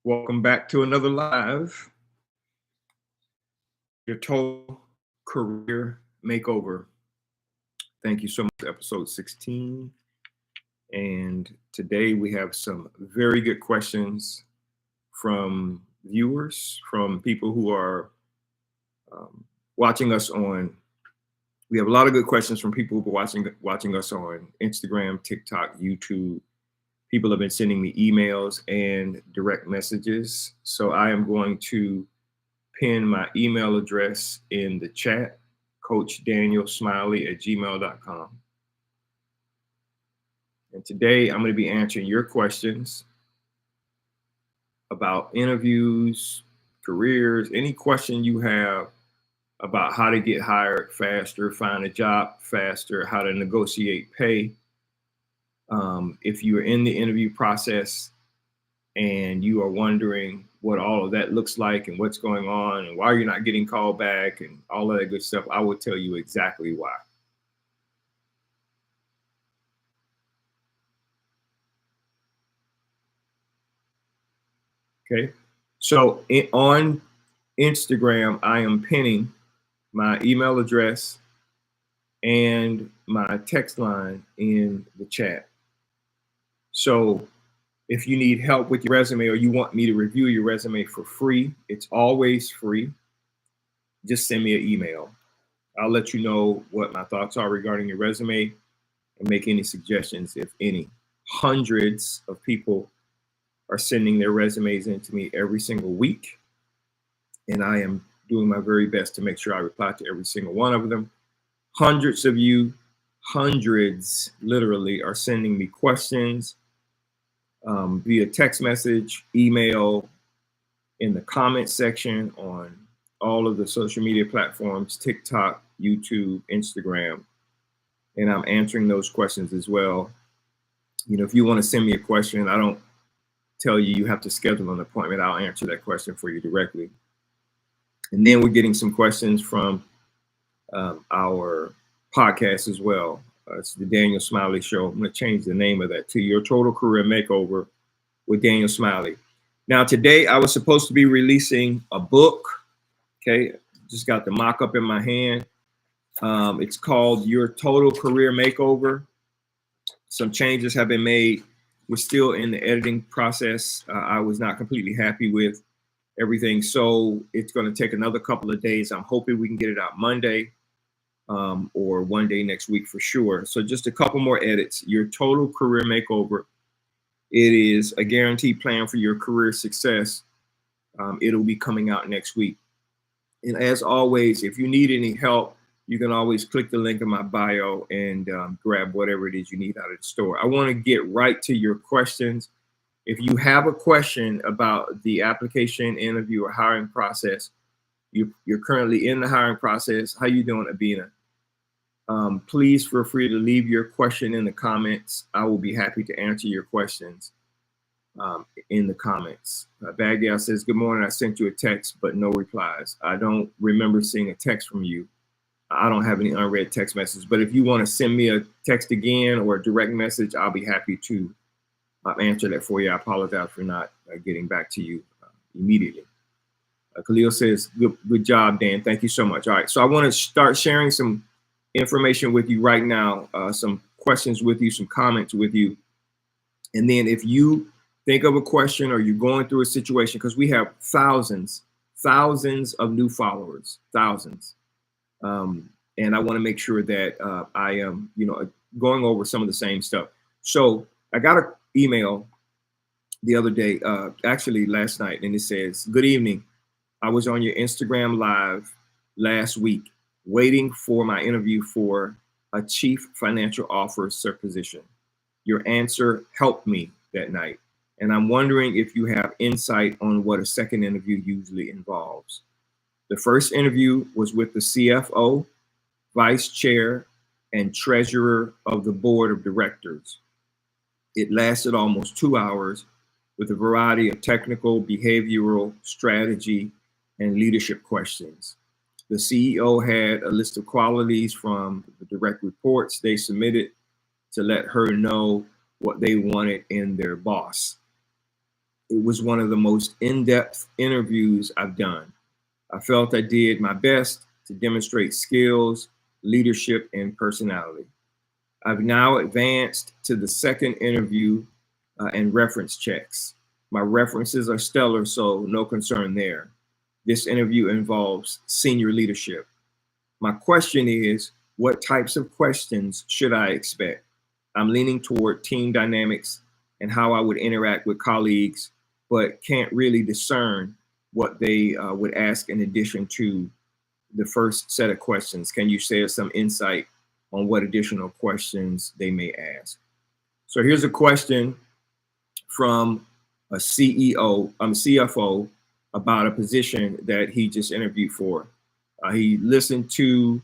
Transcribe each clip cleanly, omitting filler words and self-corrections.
Welcome back to another live, your total career makeover. Thank you so much for episode 16. And today we have some very good questions from viewers, from people who are watching us on. We have a lot of good questions from people who are watching us on Instagram, TikTok, YouTube. People have been sending me emails and direct messages. So I am going to pin my email address in the chat, coachdanielsmiley@gmail.com. And today I'm going to be answering your questions about interviews, careers, any question you have about how to get hired faster, find a job faster, how to negotiate pay. If you're in the interview process and you are wondering what all of that looks like and what's going on and why you're not getting called back and all of that good stuff, I will tell you exactly why. Okay. So on Instagram, I am pinning my email address and my text line in the chat. So if you need help with your resume or you want me to review your resume for free, it's always free. Just send me an email. I'll let you know what my thoughts are regarding your resume and make any suggestions, if any. Hundreds of people are sending their resumes in to me every single week. And I am doing my very best to make sure I reply to every single one of them. Hundreds of you, hundreds literally, are sending me questions via text message, email, in the comment section on all of the social media platforms, TikTok, YouTube, Instagram. And I'm answering those questions as well. You know, if you want to send me a question, I don't tell you you have to schedule an appointment. I'll answer that question for you directly. And then we're getting some questions from our podcast as well. It's the Daniel Smiley Show. I'm going to change the name of that to Your Total Career Makeover with Daniel Smiley. Now, today I was supposed to be releasing a book. Okay, just got the mock-up in my hand. It's called Your Total Career Makeover. Some changes have been made. We're still in the editing process. I was not completely happy with everything, so it's going to take another couple of days. I'm hoping we can get it out Monday or one day next week for sure. So just a couple more edits. Your Total Career Makeover. It is a guaranteed plan for your career success. It'll be coming out next week. And as always, if you need any help, you can always click the link in my bio and grab whatever it is you need out of the store. I want to get right to your questions. If you have a question about the application, interview, or hiring process, you're currently in the hiring process. How you doing, Abina? Please feel free to leave your question in the comments. I will be happy to answer your questions in the comments. Bagdale says, good morning. I sent you a text, but no replies. I don't remember seeing a text from you. I don't have any unread text messages, but if you want to send me a text again or a direct message, I'll be happy to answer that for you. I apologize for not getting back to you immediately. Khalil says, good job, Dan. Thank you so much. All right, so I want to start sharing some information with you right now, some questions with you, some comments with you. And then if you think of a question or you're going through a situation, because we have thousands of new followers, thousands. And I want to make sure that I am, going over some of the same stuff. So I got an email the other day, actually last night, and it says, good evening. I was on your Instagram live last week, waiting for my interview for a chief financial officer position. Your answer helped me that night. And I'm wondering if you have insight on what a second interview usually involves. The first interview was with the CFO, vice chair, and treasurer of the board of directors. It lasted almost 2 hours with a variety of technical, behavioral, strategy, and leadership questions. The CEO had a list of qualities from the direct reports they submitted to let her know what they wanted in their boss. It was one of the most in-depth interviews I've done. I felt I did my best to demonstrate skills, leadership, and personality. I've now advanced to the second interview and reference checks. My references are stellar, so no concern there. This interview involves senior leadership. My question is, what types of questions should I expect? I'm leaning toward team dynamics and how I would interact with colleagues, but can't really discern what they would ask in addition to the first set of questions. Can you share some insight on what additional questions they may ask? So here's a question from a CFO about a position that he just interviewed for. He listened to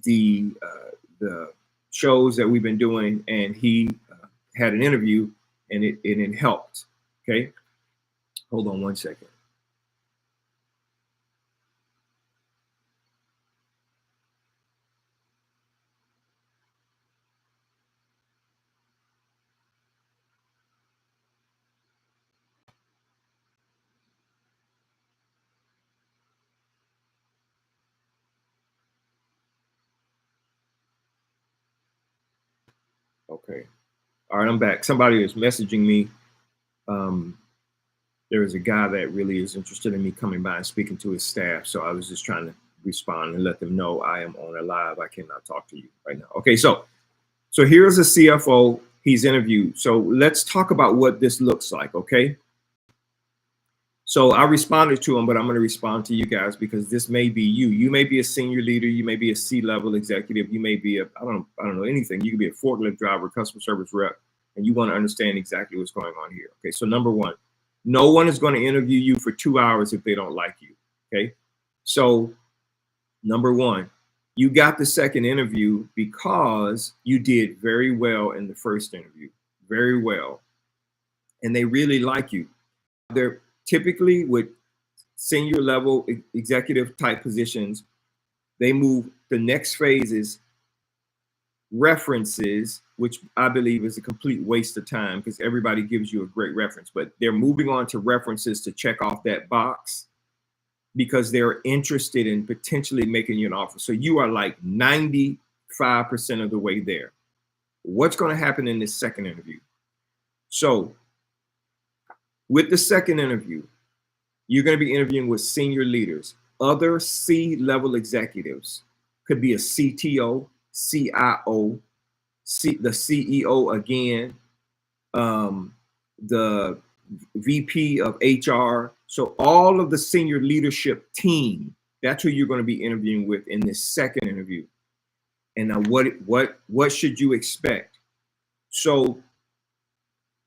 the shows that we've been doing, and he had an interview, and it helped. Okay, hold on one second. Okay. All right, I'm back. Somebody is messaging me. There is a guy that really is interested in me coming by and speaking to his staff. So I was just trying to respond and let them know I am on a live. I cannot talk to you right now. Okay, so here's a CFO he's interviewed. So let's talk about what this looks like, okay? So I responded to him, but I'm going to respond to you guys because this may be you. You may be a senior leader. You may be a C-level executive. You may be I don't know anything. You could be a forklift driver, customer service rep, and you want to understand exactly what's going on here. Okay, so number one, no one is going to interview you for 2 hours if they don't like you. Okay, so number one, you got the second interview because you did very well in the first interview, very well, and they really like you. They're typically with senior level executive type positions, they move the next phase is references, which I believe is a complete waste of time because everybody gives you a great reference, but they're moving on to references to check off that box because they're interested in potentially making you an offer. So you are like 95% of the way there. What's going to happen in this second interview? So with the second interview, you're going to be interviewing with senior leaders, other C-level executives. Could be a CTO, CIO, the CEO again, the VP of HR. So all of the senior leadership team, that's who you're going to be interviewing with in this second interview. And now what should you expect? So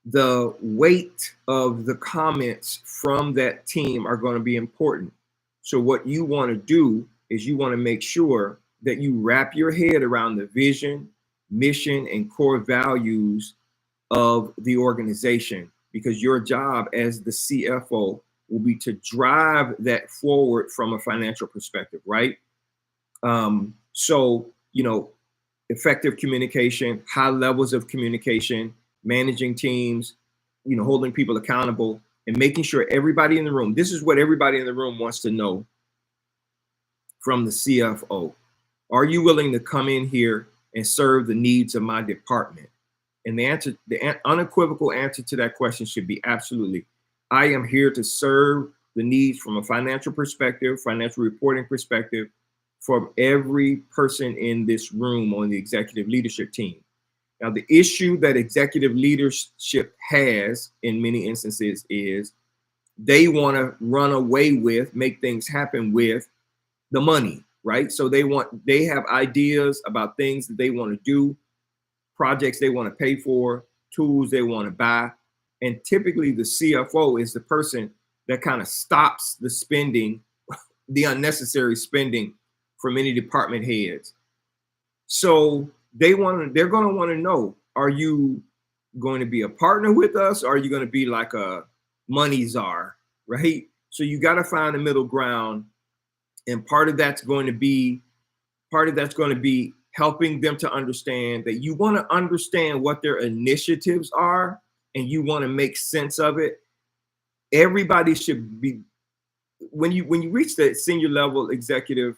the weight of the comments from that team are going to be important. So what you want to do is you want to make sure that you wrap your head around the vision, mission, and core values of the organization, because your job as the CFO will be to drive that forward from a financial perspective, right? So, effective communication, high levels of communication, managing teams, holding people accountable, and making sure everybody in the room, this is what everybody in the room wants to know from the CFO. Are you willing to come in here and serve the needs of my department? And the unequivocal answer to that question should be absolutely. I am here to serve the needs from a financial perspective, financial reporting perspective, from every person in this room on the executive leadership team. Now, the issue that executive leadership has in many instances is they want to run away with, make things happen with the money, right? So they have ideas about things that they want to do, projects they want to pay for, tools they want to buy. And typically the CFO is the person that kind of stops the spending, the unnecessary spending from any department heads. So they're going to want to know, are you going to be a partner with us? Or are you going to be like a money czar, right? So you got to find a middle ground. And part of that's going to be helping them to understand that you want to understand what their initiatives are and you want to make sense of it, everybody should be, when you reach that senior level executive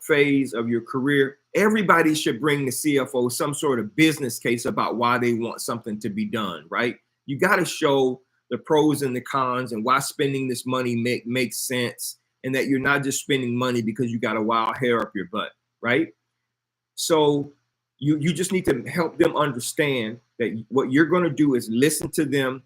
phase of your career, everybody should bring the CFO some sort of business case about why they want something to be done, right? You got to show the pros and the cons and why spending this money makes sense, and that you're not just spending money because you got a wild hair up your butt, right? So you just need to help them understand that what you're going to do is listen to them,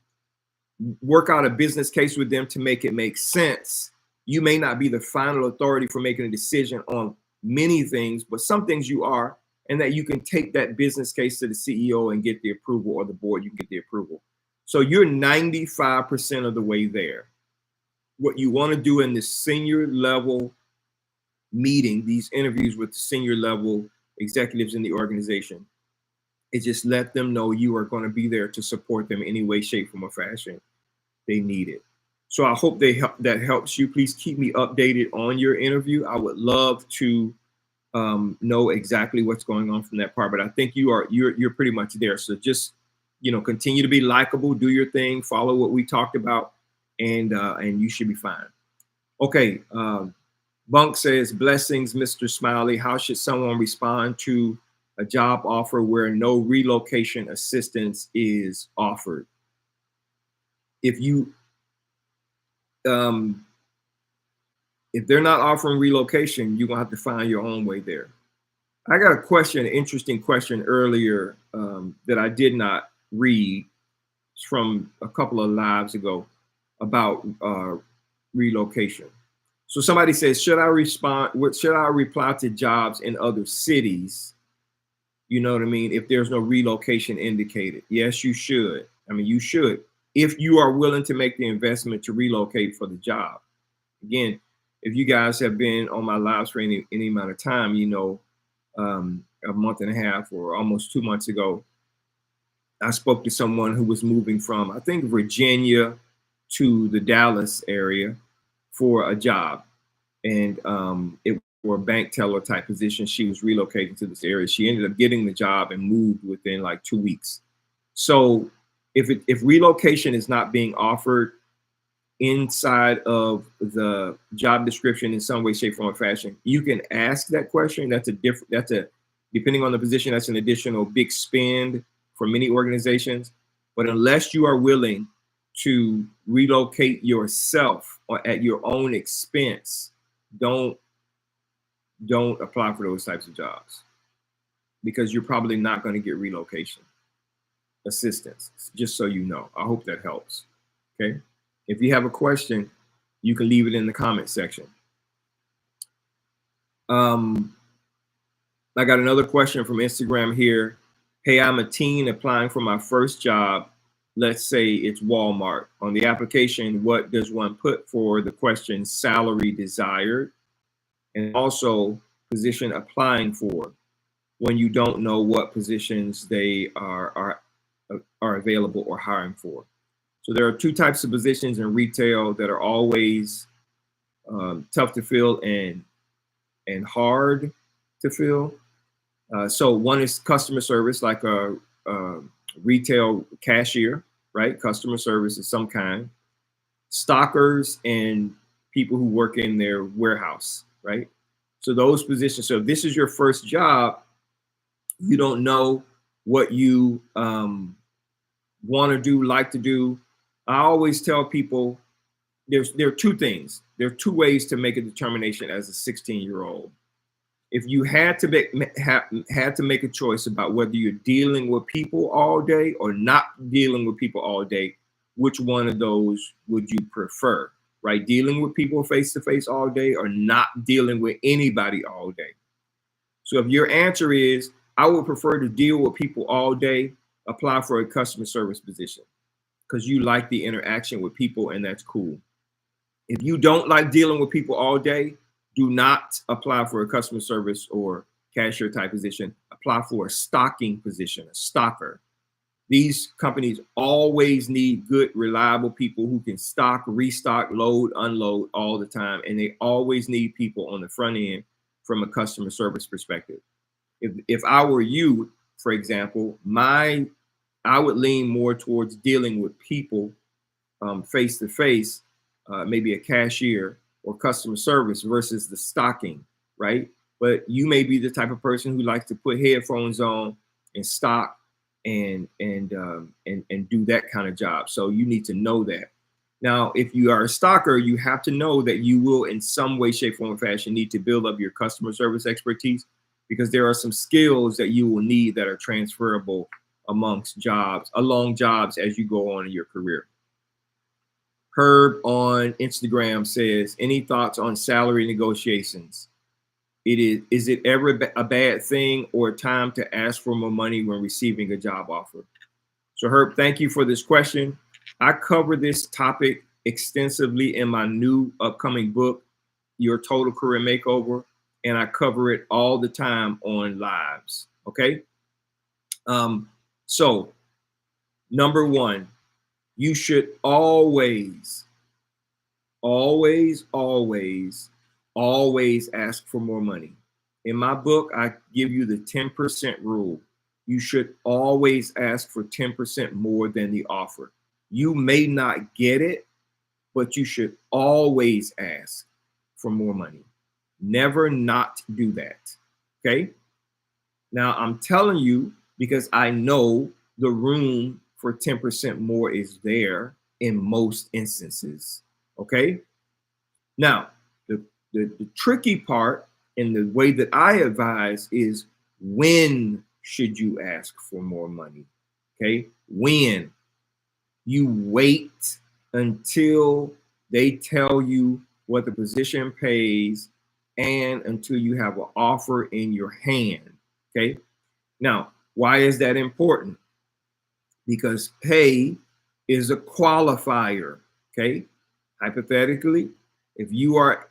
work out a business case with them to make it make sense. You may not be the final authority for making a decision on many things, but some things you are, and that you can take that business case to the CEO and get the approval, or the board, you can get the approval. So you're 95% of the way there. What you want to do in this senior level meeting, these interviews with the senior level executives in the organization, is just let them know you are going to be there to support them in any way, shape, form, or fashion they need it. So I hope that helps you. Please keep me updated on your interview. I would love to know exactly what's going on from that part, but I think you're pretty much there. So just, continue to be likable, do your thing, follow what we talked about, and you should be fine. Okay. Bunk says, blessings, Mr. Smiley. How should someone respond to a job offer where no relocation assistance is offered? If they're not offering relocation, you're gonna have to find your own way there. I got a question, an interesting question earlier that I did not read. It's from a couple of lives ago about relocation. So somebody says, should I reply to jobs in other cities? You know what I mean? If there's no relocation indicated. Yes, you should. I mean, you should, if you are willing to make the investment to relocate for the job. Again, if you guys have been on my lives for any amount of time, a month and a half or almost 2 months ago, I spoke to someone who was moving from, I think, Virginia to the Dallas area for a job. And it were a bank teller type position. She was relocating to this area. She ended up getting the job and moved within like 2 weeks. So if relocation is not being offered inside of the job description in some way, shape, form, or fashion, you can ask that question. Depending on the position, that's an additional big spend for many organizations. But unless you are willing to relocate yourself or at your own expense, don't apply for those types of jobs, because you're probably not going to get relocation assistance, just so you know. I hope that helps. Okay. If you have a question, you can leave it in the comment section. I got another question from Instagram here. Hey, I'm a teen applying for my first job. Let's say it's Walmart. On the application, what does one put for the question salary desired? And also position applying for, when you don't know what positions they are available or hiring for. So there are two types of positions in retail that are always tough to fill and hard to fill. So one is customer service, like a retail cashier, right? Customer service of some kind. Stockers and people who work in their warehouse, right? So those positions. So if this is your first job, you don't know what you want to do, like to do. I always tell people there are two things. There are two ways to make a determination as a 16-year-old. If you had to make a choice about whether you're dealing with people all day or not dealing with people all day, which one of those would you prefer, right? Dealing with people face to face all day or not dealing with anybody all day? So if your answer is, I would prefer to deal with people all day, apply for a customer service position because you like the interaction with people, and that's cool. If you don't like dealing with people all day, do not apply for a customer service or cashier type position. Apply for a stocking position, a stocker. These companies always need good, reliable people who can stock, restock, load, unload all the time. And they always need people on the front end from a customer service perspective. If I were you, for example, my I would lean more towards dealing with people face to face, maybe a cashier or customer service versus the stocking, right? But you may be the type of person who likes to put headphones on and stock and do that kind of job. So you need to know that. Now, if you are a stocker, you have to know that you will, in some way, shape, form, or fashion, need to build up your customer service expertise, because there are some skills that you will need that are transferable along jobs as you go on in your career. Herb on Instagram says, any thoughts on salary negotiations? Is it ever a bad thing or time to ask for more money when receiving a job offer? So Herb, thank you for this question. I cover this topic extensively in my new upcoming book, Your Total Career Makeover, and I cover it all the time on lives, okay? So number one, you should always ask for more money. In my book, I give you the 10% rule. You should always ask for 10% more than the offer. You may not get it, but you should always ask for more money. Never not do that, okay? Now, I'm telling you because I know the room for 10% more is there in most instances, okay? Now, the tricky part and the way that I advise is, when should you ask for more money? Okay, when? You wait until they tell you what the position pays and until you have an offer in your hand. Okay, now, why is that important? Because pay is a qualifier. Okay, hypothetically, if you are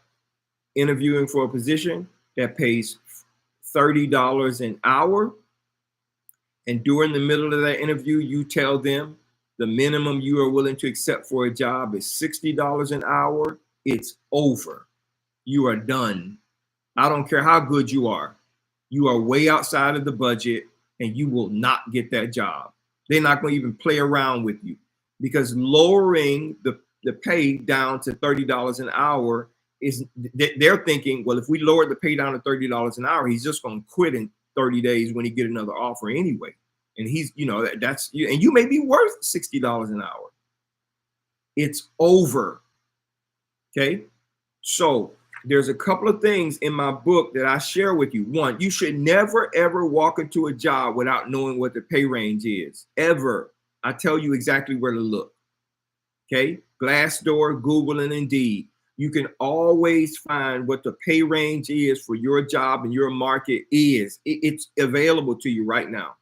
interviewing for a position that pays $30 an hour, and during the middle of that interview, you tell them the minimum you are willing to accept for a job is $60 an hour, it's over. You are done. I don't care how good you are. You are way outside of the budget and you will not get that job. They're not going to even play around with you, because lowering the pay down to $30 an hour is, they're thinking, well, if we lower the pay down to $30 an hour, he's just going to quit in 30 days when he get another offer anyway. And he's, that's you, and you may be worth $60 an hour. It's over. Okay. So there's a couple of things in my book that I share with you. One, you should never, ever walk into a job without knowing what the pay range is. Ever. I tell you exactly where to look. Okay. Glassdoor, Google, and Indeed. You can always find what the pay range is for your job and your market is. It's available to you right now.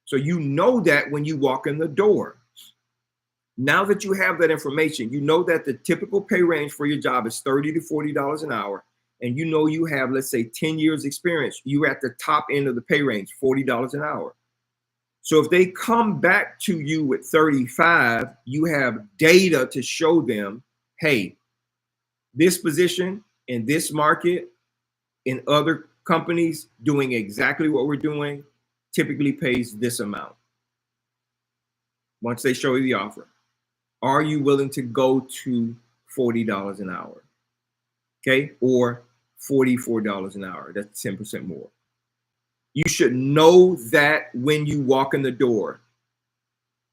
So you know that when you walk in the door. Now that you have that information, you know that the typical pay range for your job is $30 to $40 an hour. And you know you have, let's say, 10 years experience. You're at the top end of the pay range, $40 an hour. So if they come back to you with 35, you have data to show them, hey, this position in this market, in other companies doing exactly what we're doing, typically pays this amount. Once they show you the offer, are you willing to go to $40 an hour? Okay, or $44 an hour. That's 10% more. You should know that when you walk in the door.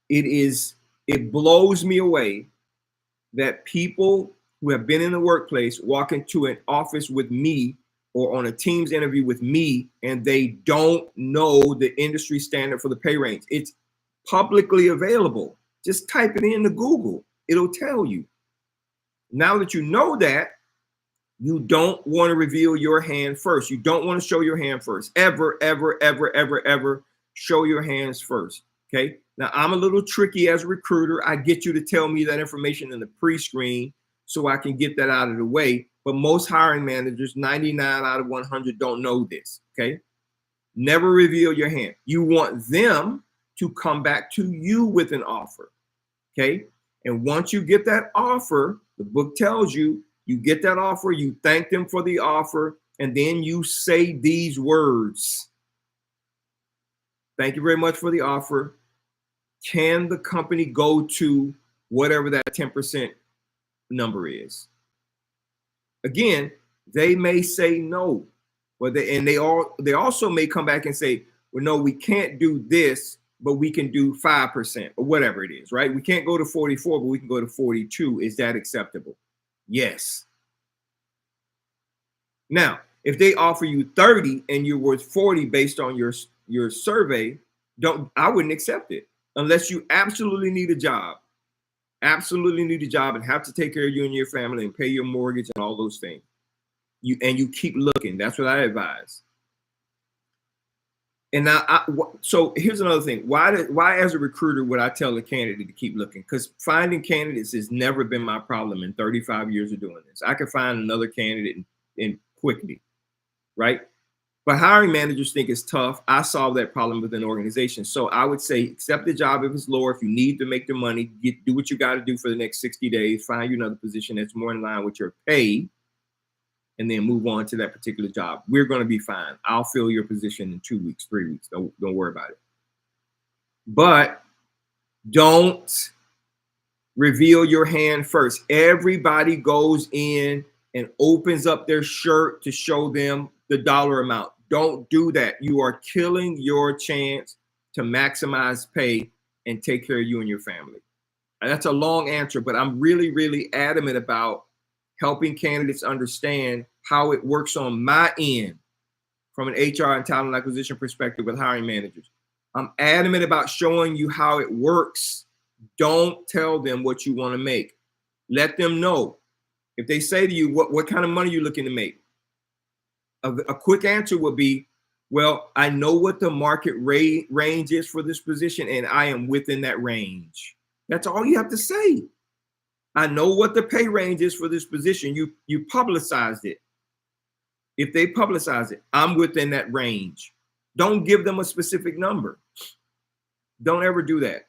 It blows me away that people who have been in the workplace walk into an office with me or on a Teams interview with me, and they don't know the industry standard for the pay range. It's publicly available. Just type it into Google. It'll tell you. Now that you know that, you don't want to reveal your hand first. You don't want to show your hand first. Ever, ever, ever, ever, ever show your hands first. Okay. Now, I'm a little tricky as a recruiter. I get you to tell me that information in the pre-screen so I can get that out of the way. But most hiring managers, 99 out of 100, don't know this. Okay. Never reveal your hand. You want them to come back to you with an offer. Okay. And once you get that offer, the book tells you, you get that offer, you thank them for the offer, and then you say these words. Thank you very much for the offer. Can the company go to whatever that 10% number is? Again, they may say no, but they also may come back and say, well, no, we can't do this, but we can do 5% or whatever it is, right? We can't go to 44, but we can go to 42. Is that acceptable? Yes. Now, if they offer you 30 and you're worth 40 based on your survey, I wouldn't accept it unless you absolutely need a job. Absolutely need a job and have to take care of you and your family and pay your mortgage and all those things. You keep looking. That's what I advise. And now, so here's another thing. Why as a recruiter would I tell a candidate to keep looking? Because finding candidates has never been my problem in 35 years of doing this. I could find another candidate in quickly, right? But hiring managers think it's tough. I solve that problem within organizations. So I would say accept the job if it's lower. If you need to make the money, do what you got to do for the next 60 days. Find you another position that's more in line with your pay, and then move on to that particular job. We're going to be fine. I'll fill your position in 2 weeks, 3 weeks. Don't worry about it. But don't reveal your hand first. Everybody goes in and opens up their shirt to show them the dollar amount. Don't do that. You are killing your chance to maximize pay and take care of you and your family. And that's a long answer, but I'm really, really adamant about helping candidates understand how it works on my end from an HR and talent acquisition perspective with hiring managers. I'm adamant about showing you how it works. Don't tell them what you want to make. Let them know. If they say to you, what kind of money are you looking to make? A quick answer would be, well, I know what the market range is for this position, and I am within that range. That's all you have to say. I know what the pay range is for this position. You publicized it. If they publicize it, I'm within that range. Don't give them a specific number. Don't ever do that.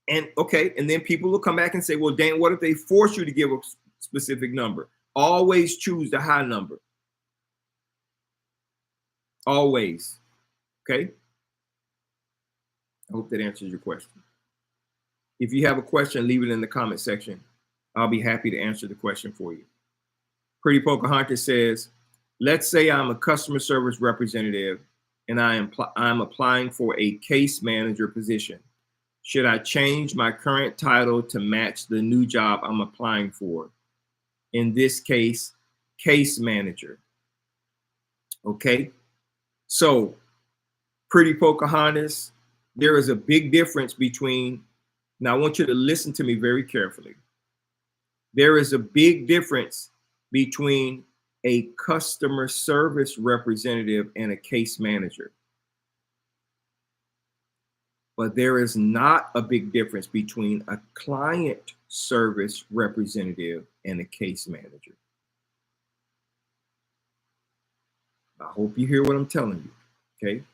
And okay, and then people will come back and say, well, Dan, what if they force you to give a specific number? Always choose the high number. Always. Okay? I hope that answers your question. If you have a question, leave it in the comment section. I'll be happy to answer the question for you. Pretty Pocahontas says, let's say I'm a customer service representative and I'm applying for a case manager position. Should I change my current title to match the new job I'm applying for? In this case, case manager. Okay? So, Pretty Pocahontas, there is a big difference between, now I want you to listen to me very carefully. There is a big difference between a customer service representative and a case manager. But there is not a big difference between a client service representative and a case manager. I hope you hear what I'm telling you, okay?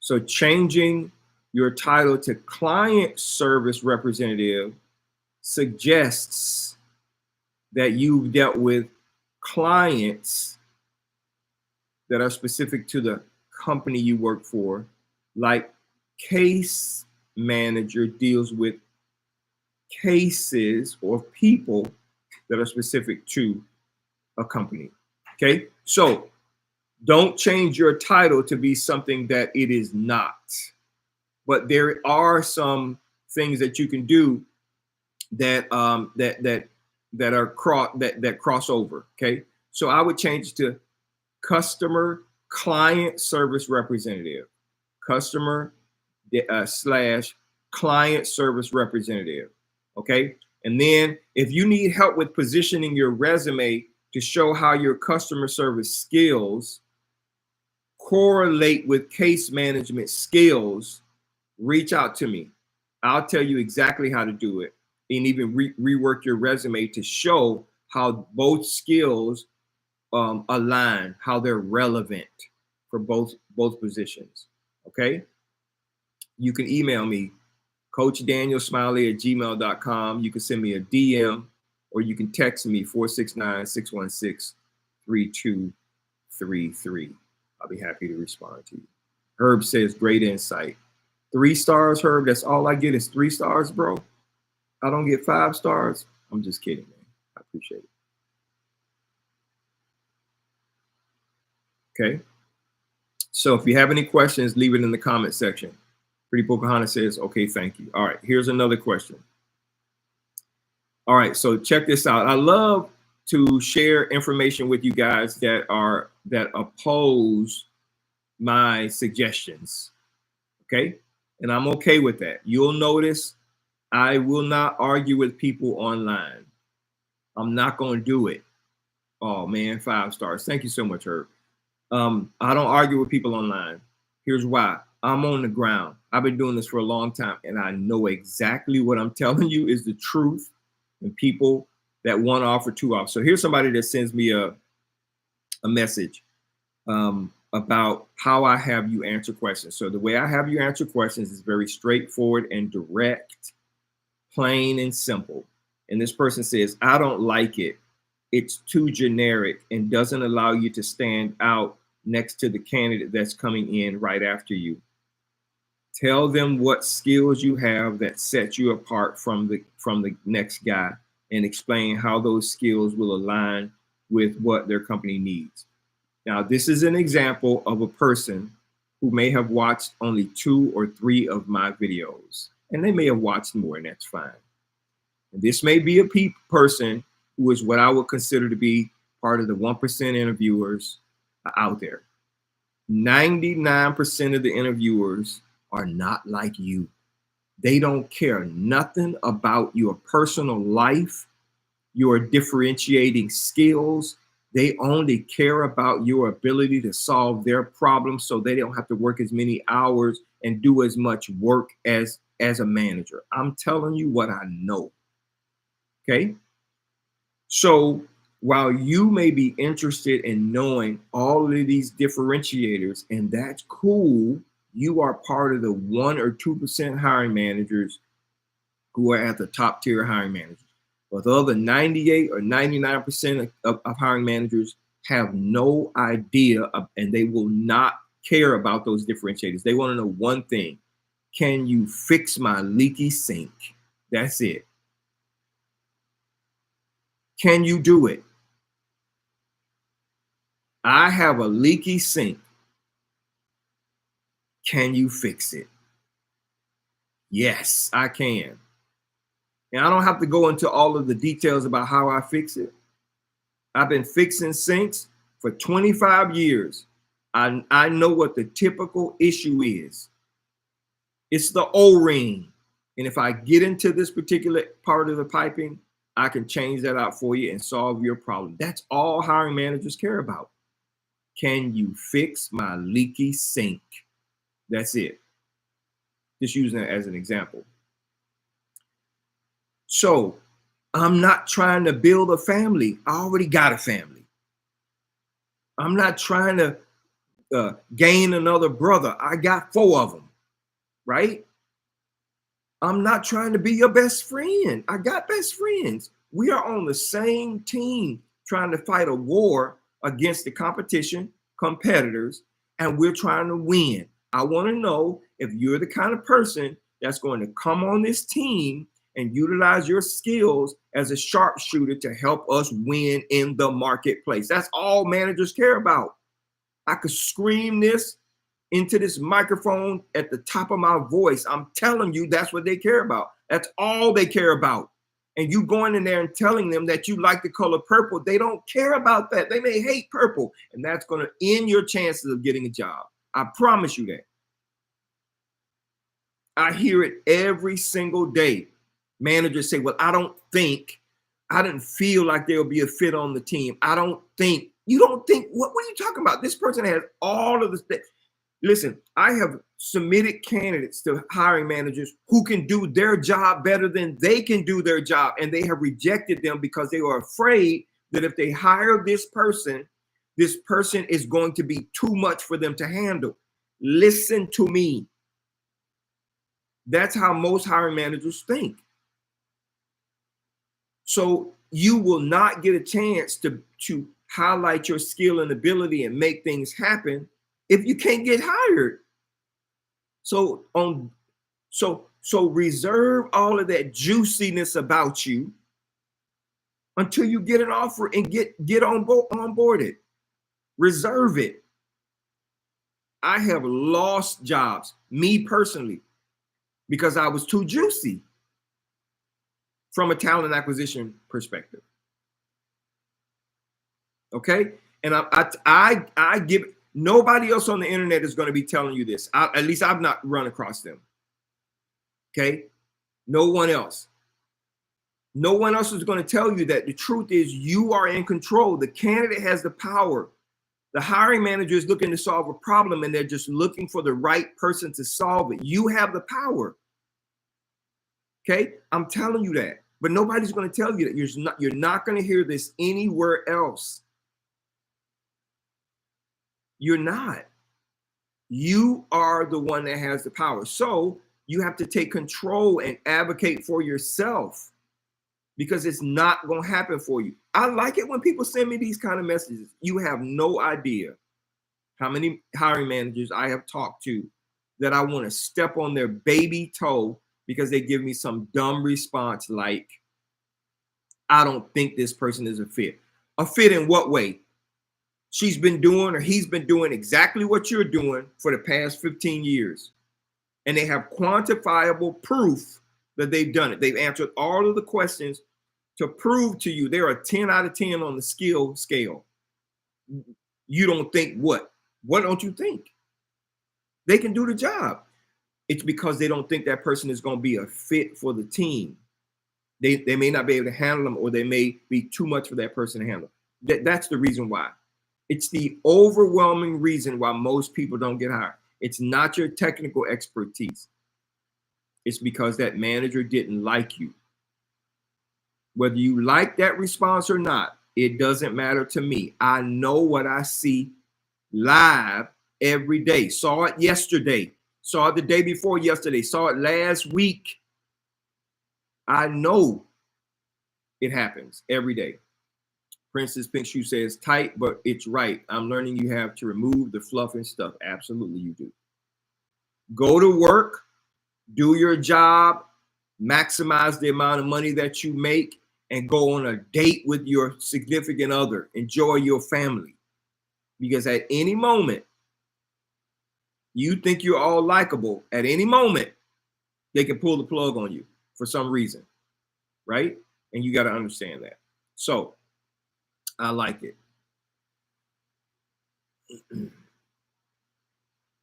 So changing your title to client service representative suggests that you've dealt with clients that are specific to the company you work for, like case manager deals with cases or people that are specific to a company, okay? So don't change your title to be something that it is not. But there are some things that you can do that cross over. Okay, so I would change it to customer client service representative, customer slash client service representative. Okay, and then if you need help with positioning your resume to show how your customer service skills correlate with case management skills, reach out to me. I'll tell you exactly how to do it and even rework your resume to show how both skills align, how they're relevant for both positions. Okay? You can email me, coachdanielsmiley@gmail.com. You can send me a DM or you can text me 469-616-3233. I'll be happy to respond to you. Herb says, great insight. 3 stars, Herb. That's all I get is 3 stars, bro. I don't get 5 stars. I'm just kidding, man. I appreciate it. Okay. So if you have any questions, leave it in the comment section. Pretty Pocahontas says, okay, thank you. All right, here's another question. All right, so check this out. I love to share information with you guys that oppose my suggestions. Okay, and I'm okay with that. You'll notice I will not argue with people online. I'm not going to do it. Oh man, 5 stars. Thank you so much, Herb. I don't argue with people online. Here's why. I'm on the ground. I've been doing this for a long time, and I know exactly what I'm telling you is the truth. And people that one off or 2 off. So here's somebody that sends me a message about how I have you answer questions. So the way I have you answer questions is very straightforward and direct, plain and simple. And this person says, I don't like it. It's too generic and doesn't allow you to stand out next to the candidate that's coming in right after you. Tell them what skills you have that set you apart from the next guy, and explain how those skills will align with what their company needs. Now, this is an example of a person who may have watched only 2 or 3 of my videos, and they may have watched more, and that's fine. And this may be a person who is what I would consider to be part of the 1% interviewers out there. 99% of the interviewers are not like you. They don't care nothing about your personal life, your differentiating skills. They only care about your ability to solve their problems so they don't have to work as many hours and do as much work as a manager. I'm telling you what I know. Okay? So while you may be interested in knowing all of these differentiators, and that's cool, you are part of the 1 or 2% hiring managers who are at the top tier hiring managers. But the other 98 or 99% of hiring managers have no idea and they will not care about those differentiators. They want to know one thing. Can you fix my leaky sink? That's it. Can you do it? I have a leaky sink. Can you fix it? Yes, I can. And I don't have to go into all of the details about how I fix it. I've been fixing sinks for 25 years. I know what the typical issue is. It's the O-ring. And if I get into this particular part of the piping, I can change that out for you and solve your problem. That's all hiring managers care about. Can you fix my leaky sink? That's it. Just using it as an example. So I'm not trying to build a family. I already got a family. I'm not trying to gain another brother. I got 4 of them, right? I'm not trying to be your best friend. I got best friends. We are on the same team trying to fight a war against the competition, competitors, and we're trying to win. I want to know if you're the kind of person that's going to come on this team and utilize your skills as a sharpshooter to help us win in the marketplace. That's all managers care about. I could scream this into this microphone at the top of my voice. I'm telling you, that's what they care about. That's all they care about. And you going in there and telling them that you like the color purple, they don't care about that. They may hate purple, and that's going to end your chances of getting a job. I promise you that. I hear it every single day. Managers say, well, I didn't feel like there'll be a fit on the team. I don't think. You don't think? What are you talking about? This person has all of the things. Listen, I have submitted candidates to hiring managers who can do their job better than they can do their job. And they have rejected them because they are afraid that if they hire this person is going to be too much for them to handle. Listen to me. That's how most hiring managers think. So you will not get a chance to highlight your skill and ability and make things happen if you can't get hired. So So reserve all of that juiciness about you until you get an offer and get onboarded. Reserve it. I have lost jobs, me personally, because I was too juicy from a talent acquisition perspective. Okay, and I give, nobody else on the internet is going to be telling you this. At least I've not run across them. Okay, no one else. No one else is going to tell you that. The truth is you are in control. The candidate has the power. The hiring manager is looking to solve a problem and they're just looking for the right person to solve it. You have the power. Okay, I'm telling you that, but nobody's going to tell you that. You're not going to hear this anywhere else. You're not. You are the one that has the power. So you have to take control and advocate for yourself, because it's not going to happen for you. I like it when people send me these kind of messages. You have no idea how many hiring managers I have talked to that I want to step on their baby toe because they give me some dumb response like, I don't think this person is a fit. A fit in what way? She's been doing or he's been doing exactly what you're doing for the past 15 years. And they have quantifiable proof that they've done it. They've answered all of the questions to prove to you they're a 10 out of 10 on the skill scale. You don't think what? What don't you think? They can do the job. It's because they don't think that person is going to be a fit for the team. They may not be able to handle them, or they may be too much for that person to handle. That's the reason why. It's the overwhelming reason why most people don't get hired. It's not your technical expertise. It's because that manager didn't like you. Whether you like that response or not, it doesn't matter to me. I know what I see live every day. Saw it yesterday. Saw it the day before yesterday. Saw it last week. I know it happens every day. Princess Pink Shoe says, tight, but it's right. I'm learning you have to remove the fluff and stuff. Absolutely, you do. Go to work, do your job, maximize the amount of money that you make, and go on a date with your significant other. Enjoy your family. Because at any moment, you think you're all likable. At any moment, they can pull the plug on you for some reason, right? And you got to understand that. So, I like it.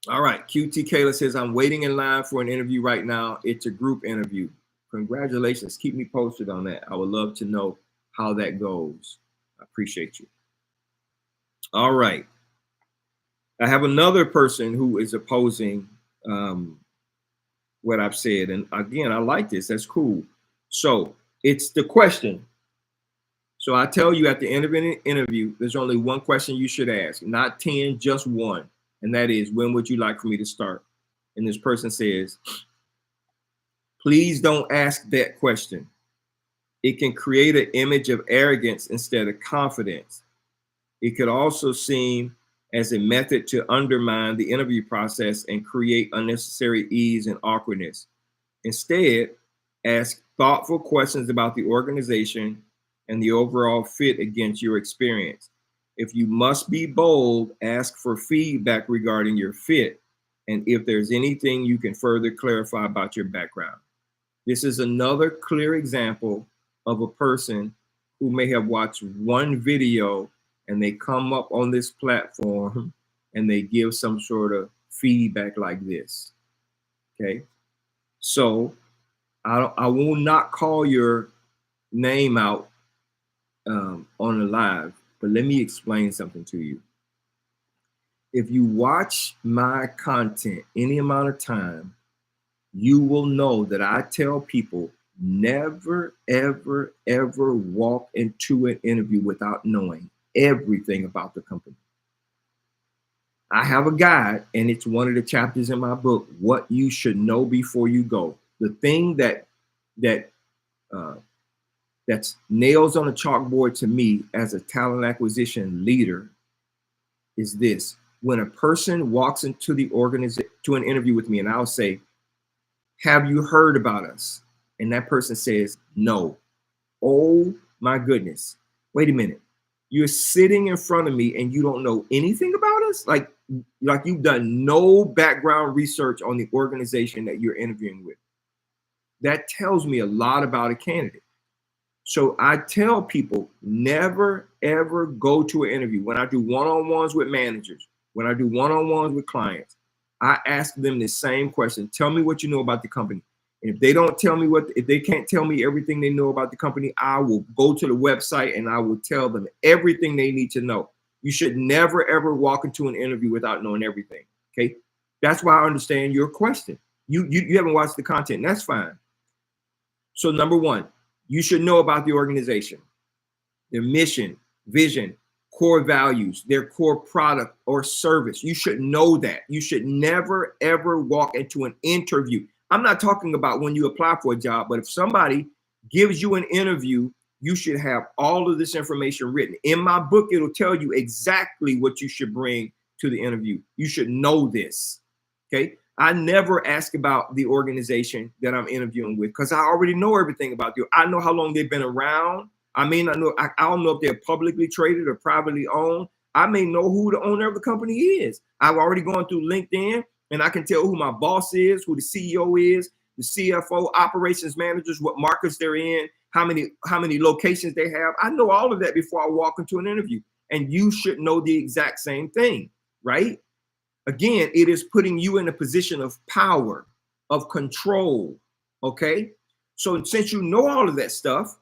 All right. QT Kayla says, I'm waiting in line for an interview right now. It's a group interview. Congratulations. Keep me posted on that. I would love to know how that goes. I appreciate you. All right. I have another person who is opposing what I've said. And again, I like this. That's cool. So it's the question. So I tell you at the end of an interview, there's only one question you should ask, not 10, just one. And that is, when would you like for me to start? And this person says, please don't ask that question. It can create an image of arrogance instead of confidence. It could also seem as a method to undermine the interview process and create unnecessary ease and awkwardness. Instead, ask thoughtful questions about the organization and the overall fit against your experience. If you must be bold, ask for feedback regarding your fit and if there's anything you can further clarify about your background. This is another clear example of a person who may have watched one video and they come up on this platform and they give some sort of feedback like this. Okay, so I will not call your name out on the live, but let me explain something to you. If you watch my content any amount of time, you will know that I tell people never, ever, ever walk into an interview without knowing everything about the company. I have a guide, and it's one of the chapters in my book, What You Should Know Before You Go. The thing that's nails on a chalkboard to me as a talent acquisition leader is this. When a person walks into the organization to an interview with me, and I'll say, Have you heard about us? And that person says, no. Oh my goodness. Wait a minute. You're sitting in front of me and you don't know anything about us? Like you've done no background research on the organization that you're interviewing with. That tells me a lot about a candidate. So I tell people, never, ever go to an interview. When I do one-on-ones with managers, when I do one-on-ones with clients, I ask them the same question. Tell me what you know about the company. And if they don't tell me if they can't tell me everything they know about the company, I will go to the website and I will tell them everything they need to know. You should never, ever walk into an interview without knowing everything. Okay. That's why I understand your question. You haven't watched the content, and that's fine. So number one, you should know about the organization, their mission, vision, core values, their core product or service. You should know that. You should never, ever walk into an interview. I'm not talking about when you apply for a job, but if somebody gives you an interview, you should have all of this information written. In my book, it'll tell you exactly what you should bring to the interview. You should know this, okay? I never ask about the organization that I'm interviewing with because I already know everything about you. I know how long they've been around. I may not know. I don't know if they're publicly traded or privately owned. I may know who the owner of the company is. I've already gone through LinkedIn and I can tell who my boss is, who the CEO is, the CFO, operations managers, what markets they're in, how many locations they have. I know all of that before I walk into an interview. And you should know the exact same thing, right? Again, it is putting you in a position of power, of control, okay? So since you know all of that stuff,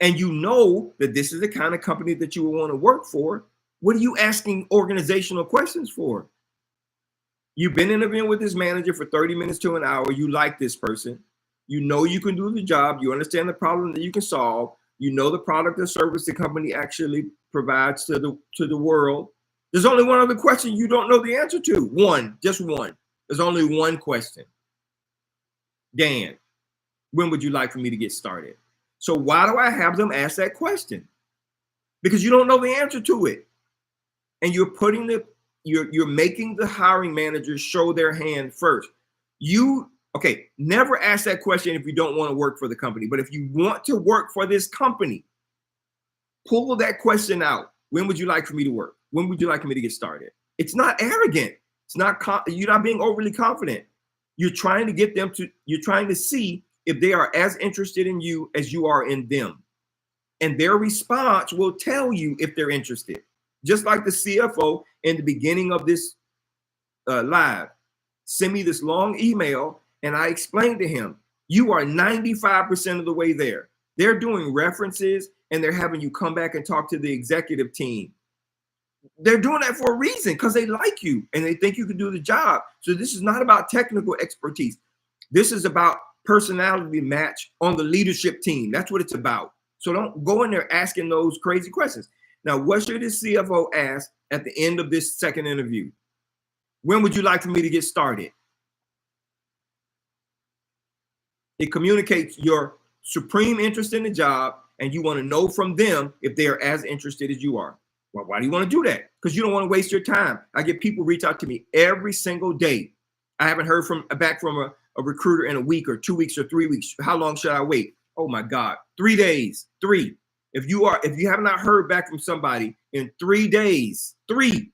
and you know that this is the kind of company that you would want to work for, what are you asking organizational questions for? You've been interviewing with this manager for 30 minutes to an hour. You like this person. You know you can do the job. You understand the problem that you can solve. You know the product or service the company actually provides to the world. There's only one other question you don't know the answer to. One, just one. There's only one question. Dan, when would you like for me to get started? So why do I have them ask that question? Because you don't know the answer to it. And you're making the hiring manager show their hand first. Never ask that question if you don't want to work for the company. But if you want to work for this company, pull that question out. When would you like for me to work? When would you like me to get started? It's not arrogant. It's not, you're not being overly confident. You're trying to get them to, you're trying to see if they are as interested in you as you are in them. And their response will tell you if they're interested. Just like the CFO in the beginning of this live, send me this long email and I explained to him, you are 95% of the way there. They're doing references and they're having you come back and talk to the executive team. They're doing that for a reason because they like you and they think you can do the job. So this is not about technical expertise. This is about personality match on the leadership team. That's what it's about. So don't go in there asking those crazy questions. Now, what should the CFO ask at the end of this second interview? When would you like for me to get started? It communicates your supreme interest in the job, and you want to know from them if they are as interested as you are. Well, why do you want to do that? Because you don't want to waste your time. I get people reach out to me every single day. I haven't heard back from a recruiter in a week or 2 weeks or 3 weeks. How long should I wait? Oh my God, 3 days, 3. If you have not heard back from somebody in 3 days, 3,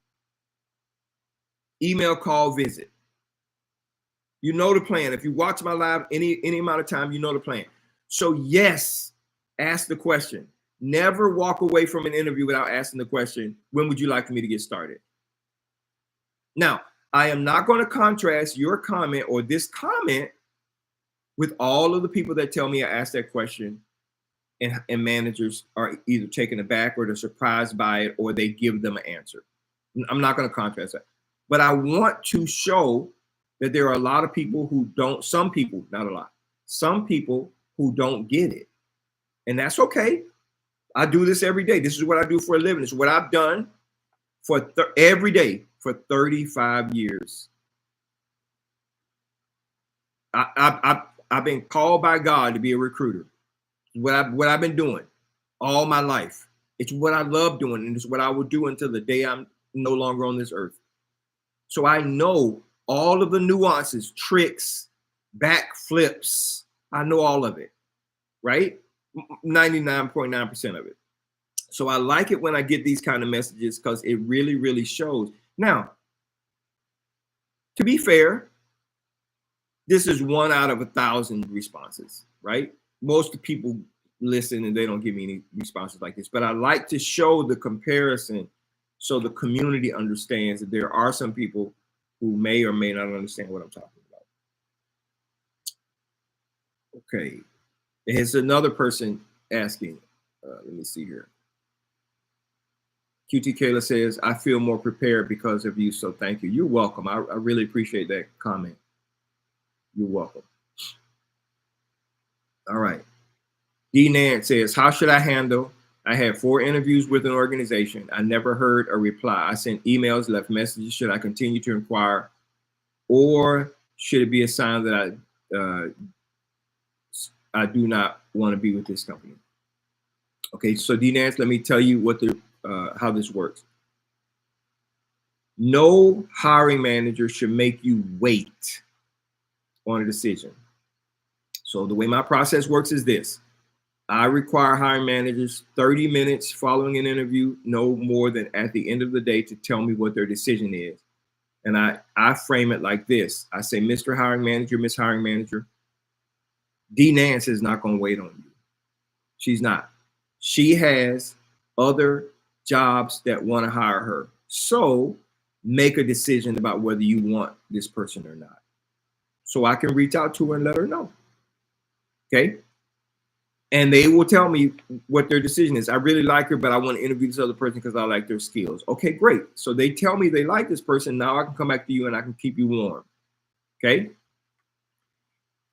email, call, visit. You know the plan. If you watch my live any amount of time, you know the plan. So yes, ask the question. Never walk away from an interview without asking the question, when would you like for me to get started? Now, I am not going to contrast your comment or this comment with all of the people that tell me I asked that question and managers are either taken aback or they're surprised by it or they give them an answer. I'm not going to contrast that. But I want to show that there are a lot of people who don't, some people, not a lot, some people who don't get it. And that's okay. I do this every day. This is what I do for a living. This is what I've done for every day for 35 years. I've been called by God to be a recruiter. What I've been doing all my life. It's what I love doing, and it's what I will do until the day I'm no longer on this earth. So I know all of the nuances, tricks, backflips. I know all of it, right? 99.9% of it. So I like it when I get these kind of messages because it really, really shows. Now, to be fair, this is 1 out of 1,000 responses, right? Most people listen and they don't give me any responses like this, but I like to show the comparison so the community understands that there are some people who may or may not understand what I'm talking about. Okay, here's another person asking, let me see here. QT Kayla says, I feel more prepared because of you, so thank you. You're welcome. I really appreciate that comment. You're welcome. All right. D. Nance says, how should I handle? I had 4 interviews with an organization. I never heard a reply. I sent emails, left messages. Should I continue to inquire? Or should it be a sign that I do not want to be with this company? Okay, so D. Nance, let me tell you what how this works. No hiring manager should make you wait on a decision. So the way my process works is this. I require hiring managers 30 minutes following an interview, no more than at the end of the day, to tell me what their decision is. And I frame it like this. I say, Mr. Hiring Manager, Miss Hiring Manager, D. Nance is not going to wait on you. She's not. She has other jobs that want to hire her. So make a decision about whether you want this person or not. So I can reach out to her and let her know. Okay. And they will tell me what their decision is. I really like her, but I want to interview this other person because I like their skills. Okay, great. So they tell me they like this person. Now I can come back to you and I can keep you warm. Okay.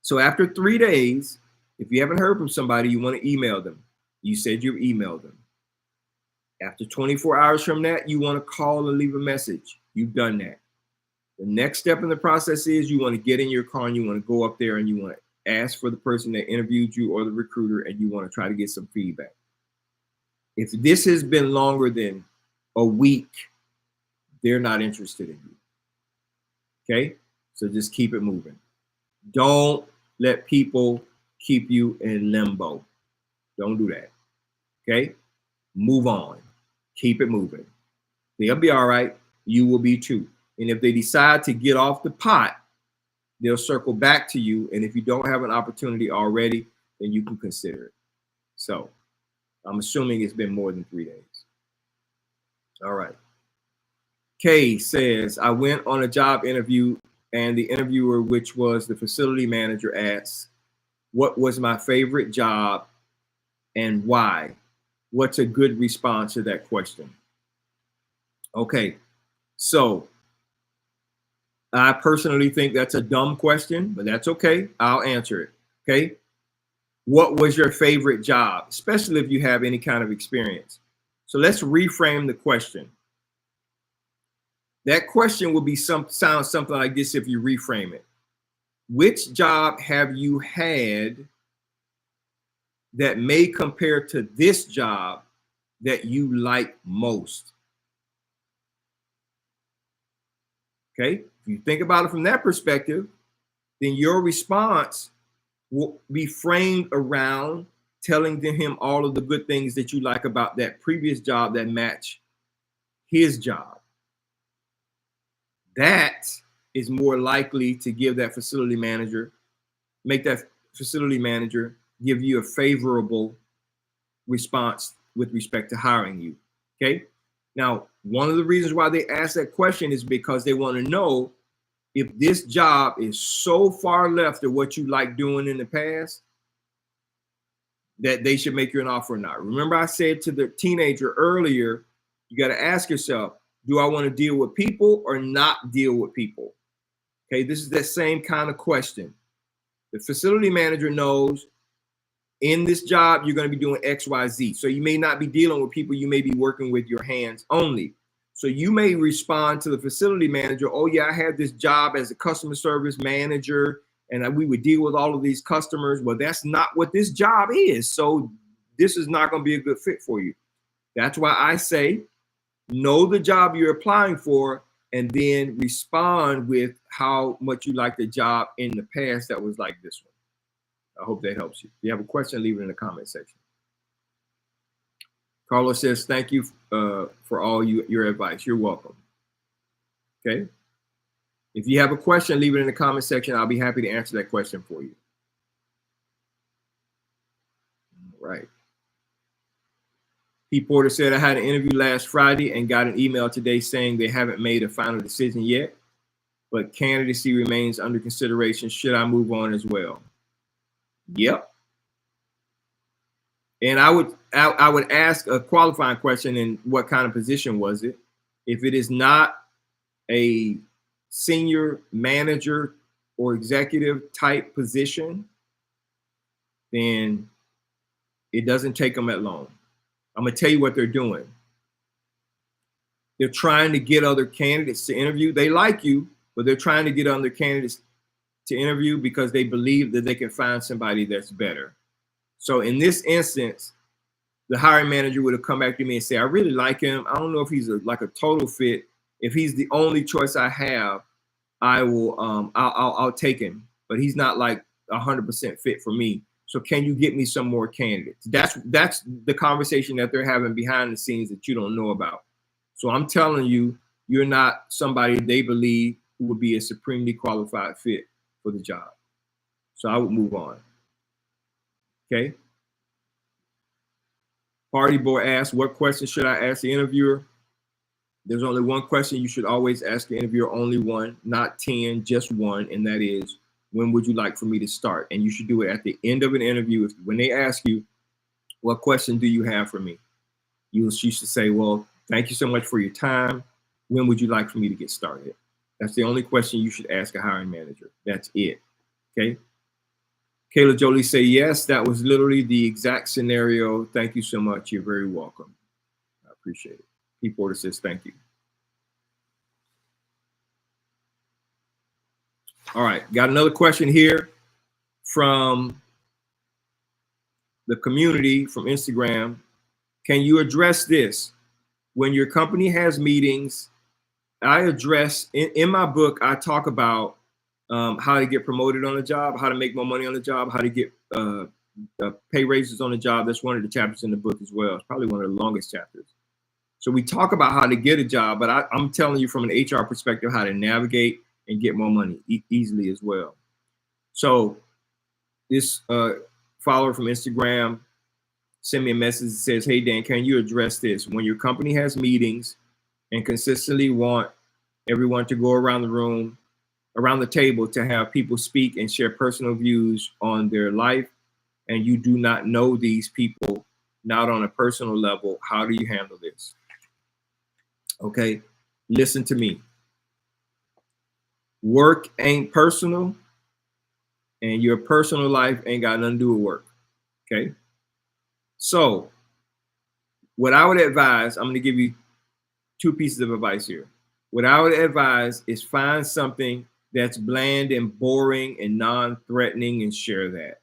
So after 3 days, if you haven't heard from somebody, you want to email them. You said you emailed them. After 24 hours from that, you want to call and leave a message. You've done that. The next step in the process is you want to get in your car and you want to go up there and you want to ask for the person that interviewed you or the recruiter, and you want to try to get some feedback. If this has been longer than a week, they're not interested in you. Okay? So just keep it moving. Don't let people keep you in limbo. Don't do that. Okay? Move on. Keep it moving. They'll be all right. You will be too. And if they decide to get off the pot, they'll circle back to you. And if you don't have an opportunity already, then you can consider it. So I'm assuming it's been more than 3 days. All right. Kay says, I went on a job interview and the interviewer, which was the facility manager, asked, what was my favorite job and why? What's a good response to that question? Okay. So I personally think that's a dumb question, but that's okay. I'll answer it. Okay. What was your favorite job, especially if you have any kind of experience? So let's reframe the question. That question will be sound something like this if you reframe it. Which job have you had that may compare to this job that you like most? Okay. If you think about it from that perspective, then your response will be framed around telling him all of the good things that you like about that previous job that match his job. That is more likely to give that facility manager, make that facility manager give you a favorable response with respect to hiring you. Okay. Now, one of the reasons why they ask that question is because they want to know if this job is so far left of what you like doing in the past that they should make you an offer or not. Remember, I said to the teenager earlier, you got to ask yourself, do I want to deal with people or not deal with people? Okay, this is that same kind of question. The facility manager knows in this job, you're going to be doing X, Y, Z. So you may not be dealing with people. You may be working with your hands only. So you may respond to the facility manager, oh yeah, I had this job as a customer service manager and we would deal with all of these customers. Well, that's not what this job is. So this is not going to be a good fit for you. That's why I say, know the job you're applying for and then respond with how much you like the job in the past that was like this one. I hope that helps you. If you have a question, leave it in the comment section. Carlos says, thank you for all your advice. You're welcome. Okay. If you have a question, leave it in the comment section. I'll be happy to answer that question for you. All right. P. Porter said, I had an interview last Friday and got an email today saying they haven't made a final decision yet, but candidacy remains under consideration. Should I move on as well? Yep. And I would ask a qualifying question, and what kind of position was it? If it is not a senior manager or executive type position, then it doesn't take them that long. I'm gonna tell you what they're doing. They're trying to get other candidates to interview. They like you, but they're trying to get other candidates to interview because they believe that they can find somebody that's better. So in this instance, the hiring manager would have come back to me and say, I really like him. I don't know if he's like a total fit. If he's the only choice I have, I will I'll take him, but he's not like 100% fit for me. So can you get me some more candidates? That's the conversation that they're having behind the scenes that you don't know about. So I'm telling you, you're not somebody they believe who would be a supremely qualified fit for the job. So I would move on. Okay. Party Boy asks, what question should I ask the interviewer? There's only one question you should always ask the interviewer, only one, not 10, just one, and that is, when would you like for me to start? And you should do it at the end of an interview. When they ask you, what question do you have for me? You should say, well, thank you so much for your time. When would you like for me to get started? That's the only question you should ask a hiring manager. That's it. Okay. Kayla Jolie say, yes, that was literally the exact scenario. Thank you so much. You're very welcome. I appreciate it. P. Porter says, thank you. All right. Got another question here from the community from Instagram. Can you address this? When your company has meetings, I address in my book, I talk about how to get promoted on the job, how to make more money on the job, how to get pay raises on the job. That's one of the chapters in the book as well. It's probably one of the longest chapters. So we talk about how to get a job, but I'm telling you from an HR perspective how to navigate and get more money easily as well. So this follower from Instagram sent me a message that says, hey, Dan, can you address this? When your company has meetings and consistently want everyone to go around the room, around the table to have people speak and share personal views on their life, and you do not know these people, not on a personal level, how do you handle this? Okay, listen to me. Work ain't personal, and your personal life ain't got nothing to do with work. Okay, so what I would advise, I'm going to give you two pieces of advice here. What I would advise is find something that's bland and boring and non-threatening and share that.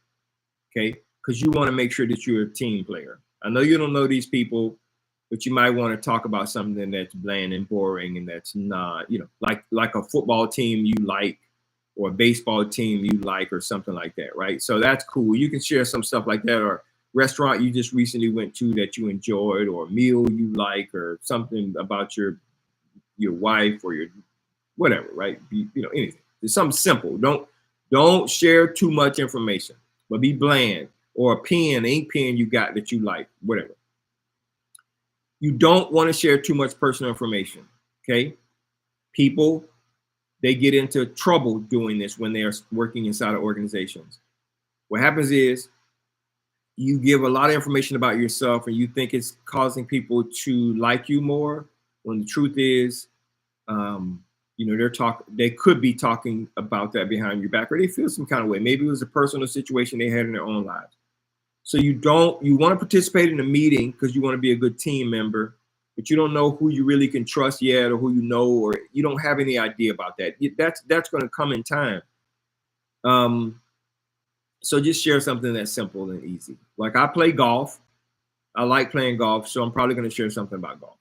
Okay, because you want to make sure that you're a team player. I know you don't know these people, but you might want to talk about something that's bland and boring and that's not, you know, like a football team you like or a baseball team you like or something like that, right? So that's cool. You can share some stuff like that, or restaurant you just recently went to that you enjoyed, or a meal you like, or something about your wife or your whatever, right? You know, anything. It's something simple. Don't share too much information, but be bland, or a pen, ink pen you got that you like, whatever. You don't want to share too much personal information, okay? People, they get into trouble doing this when they are working inside of organizations. What happens is you give a lot of information about yourself and you think it's causing people to like you more, when the truth is, you know, they could be talking about that behind your back, or they feel some kind of way. Maybe it was a personal situation they had in their own lives. So you want to participate in a meeting because you want to be a good team member, but you don't know who you really can trust yet, or who you know, or you don't have any idea about that. That's going to come in time. So just share something that's simple and easy. Like, I play golf. I like playing golf, so I'm probably going to share something about golf.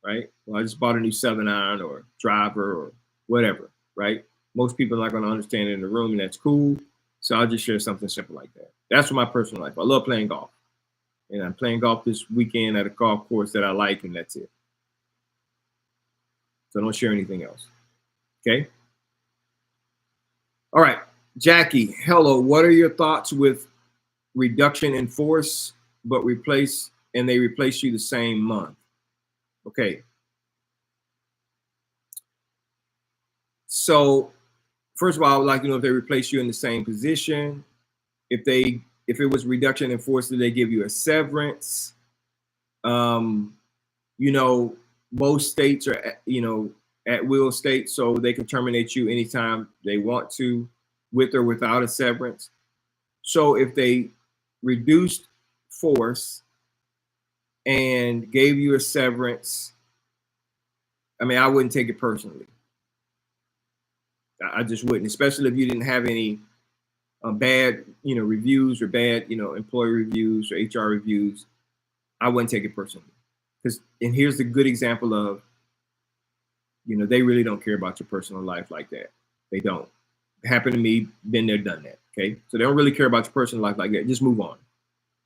right? Well, I just bought a new 7-iron or driver or whatever, right? Most people are not going to understand it in the room, and that's cool. So I'll just share something simple like that. That's for my personal life. I love playing golf. And I'm playing golf this weekend at a golf course that I like, and that's it. So don't share anything else. Okay? All right. Jackie, hello. What are your thoughts with reduction in force, but they replace you the same month? Okay. So first of all, I would like to know if they replace you in the same position. If it was reduction in force, did they give you a severance? You know, most states are, at will states, so they can terminate you anytime they want to, with or without a severance. So if they reduced force and gave you a severance, I mean, I wouldn't take it personally. I just wouldn't, especially if you didn't have any bad, reviews or bad, employee reviews or HR reviews. I wouldn't take it personally. And here's the good example of, they really don't care about your personal life like that. They don't. It happened to me, been there, done that. Okay. So they don't really care about your personal life like that. Just move on.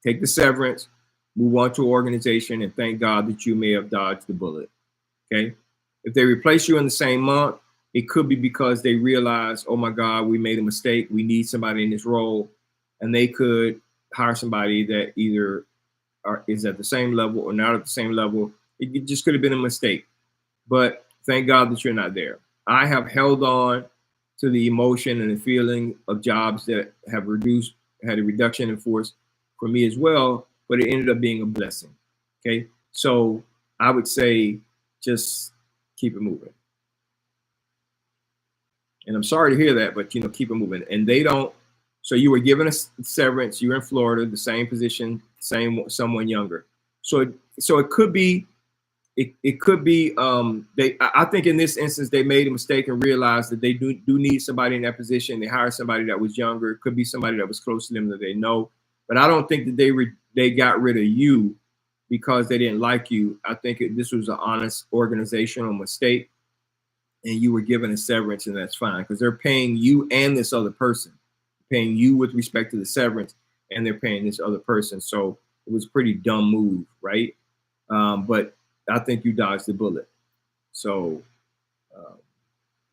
Take the severance, move on to an organization, and thank God that you may have dodged the bullet. Okay. If they replace you in the same month, it could be because they realize, oh my God, we made a mistake. We need somebody in this role. And they could hire somebody that either is at the same level or not at the same level. It just could have been a mistake. But thank God that you're not there. I have held on to the emotion and the feeling of jobs that have had a reduction in force for me as well, but it ended up being a blessing. Okay. So I would say just keep it moving. And I'm sorry to hear that, but keep it moving. And they don't. So you were given a severance. You're in Florida, the same position, someone younger. So it could be. It could be. I think in this instance they made a mistake and realized that they do need somebody in that position. They hired somebody that was younger. It could be somebody that was close to them that they know. But I don't think that they got rid of you because they didn't like you. I think this was an honest organizational mistake. And you were given a severance, and that's fine because they're paying you and this other person, paying you with respect to the severance, and they're paying this other person. So it was a pretty dumb move, right? But I think you dodged the bullet. So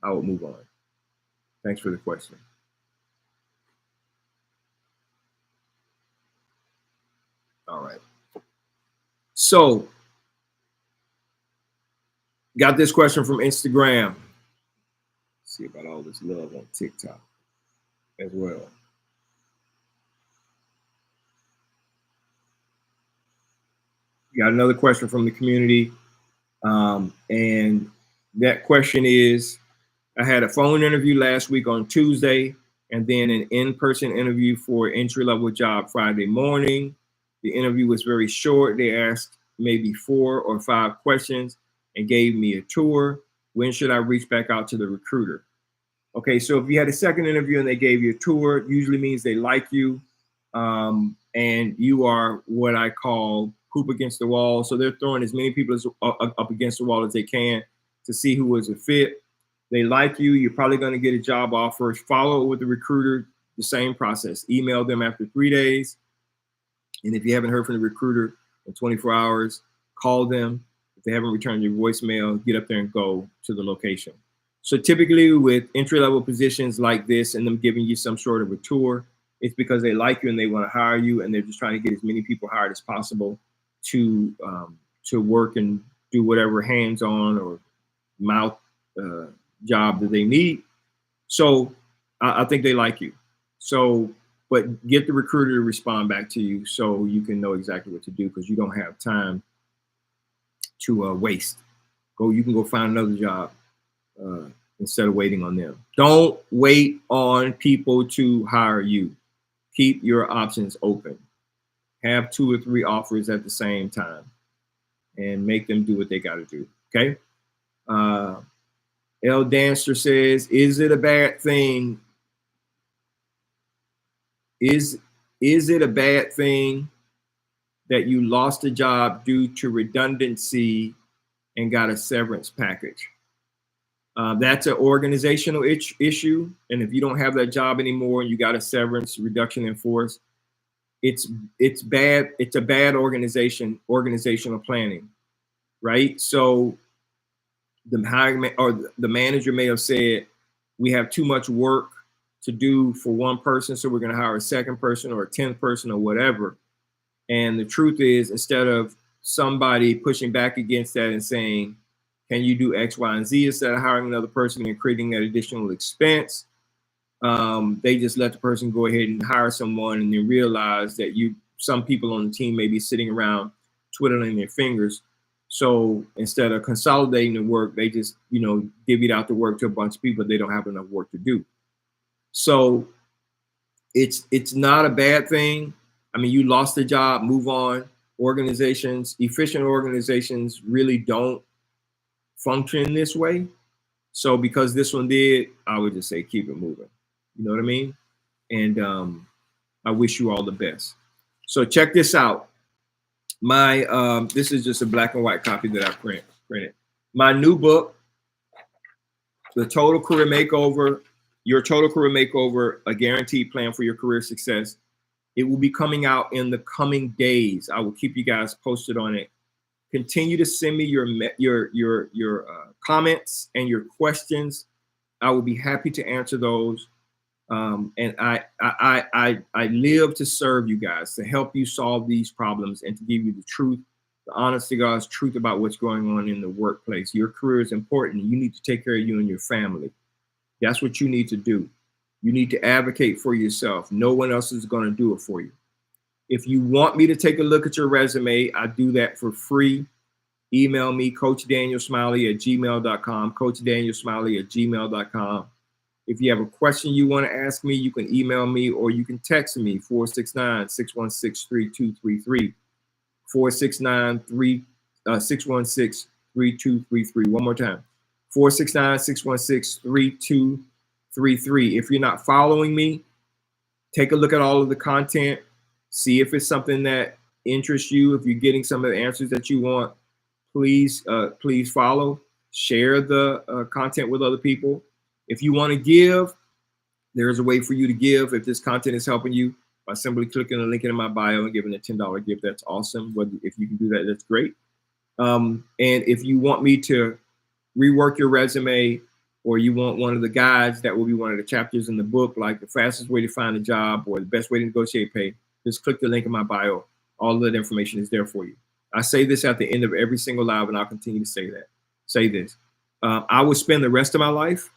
I will move on. Thanks for the question. All right. So got this question from Instagram. Let's see about all this love on TikTok as well. Got another question from the community. And that question is, I had a phone interview last week on Tuesday, and then an in-person interview for entry-level job Friday morning. The interview was very short. They asked maybe 4 or 5 questions and gave me a tour. When should I reach back out to the recruiter? Okay, so if you had a second interview and they gave you a tour, it usually means they like you, and you are what I call poop against the wall. So they're throwing as many people up against the wall as they can to see who is a fit. They like you. You're probably going to get a job offer. Follow with the recruiter, the same process. Email them after 3 days. And if you haven't heard from the recruiter in 24 hours, call them. If they haven't returned your voicemail, get up there and go to the location. So typically with entry-level positions like this and them giving you some sort of a tour, it's because they like you and they want to hire you, and they're just trying to get as many people hired as possible to work and do whatever hands-on or mouth job that they need. So I think they like you. So, but get the recruiter to respond back to you so you can know exactly what to do, because you don't have time to waste. You can go find another job instead of waiting on them. Don't wait on people to hire you. Keep your options open. Have 2 or 3 offers at the same time and make them do what they got to do. Okay. L Dancer says, is it a bad thing? Is it a bad thing that you lost a job due to redundancy and got a severance package. That's an organizational issue. And if you don't have that job anymore and you got a severance reduction in force, it's bad. It's a bad organizational planning, right? So the hiring or the manager may have said, we have too much work to do for one person, so we're going to hire a second person or a 10th person or whatever. And the truth is, instead of somebody pushing back against that and saying, can you do X, Y, and Z instead of hiring another person and creating that additional expense, they just let the person go ahead and hire someone, and then realize that some people on the team may be sitting around twiddling their fingers. So instead of consolidating the work, they just, divvied out the work to a bunch of people. They don't have enough work to do. So it's not a bad thing. I mean, you lost a job, move on. Efficient organizations really don't function this way. So because this one did, I would just say keep it moving. You know what I mean? And I wish you all the best. So check this out. This is just a black and white copy that I printed. My new book, The Total Career Makeover, Your Total Career Makeover, A Guaranteed Plan for Your Career Success. It will be coming out in the coming days. I will keep you guys posted on it. Continue to send me your comments and your questions. I will be happy to answer those. And I live to serve you guys, to help you solve these problems and to give you the truth, the honest to God's truth about what's going on in the workplace. Your career is important. You need to take care of you and your family. That's what you need to do. You need to advocate for yourself. No one else is going to do it for you. If you want me to take a look at your resume, I do that for free. Email me, CoachDanielSmiley@gmail.com, CoachDanielSmiley@gmail.com. If you have a question you want to ask me, you can email me or you can text me, 469-616-3233, 469-616-3233. One more time, 469-616-3233. If you're not following me, take a look at all of the content, see if it's something that interests you. If you're getting some of the answers that you want, please follow, share the content with other people. If you want to give, there's a way for you to give. If this content is helping you, by simply clicking the link in my bio and giving a $10 gift, that's awesome. If you can do that, that's great. And if you want me to rework your resume, or you want one of the guides that will be one of the chapters in the book, like the fastest way to find a job or the best way to negotiate pay, just click the link in my bio. All of that information is there for you. I say this at the end of every single live, and I'll continue to say this. I will spend the rest of my life.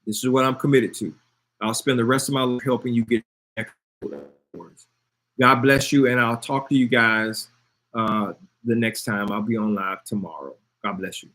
This is what I'm committed to. I'll spend the rest of my life helping you get words. God bless you, and I'll talk to you guys the next time. I'll be on live tomorrow. God bless you.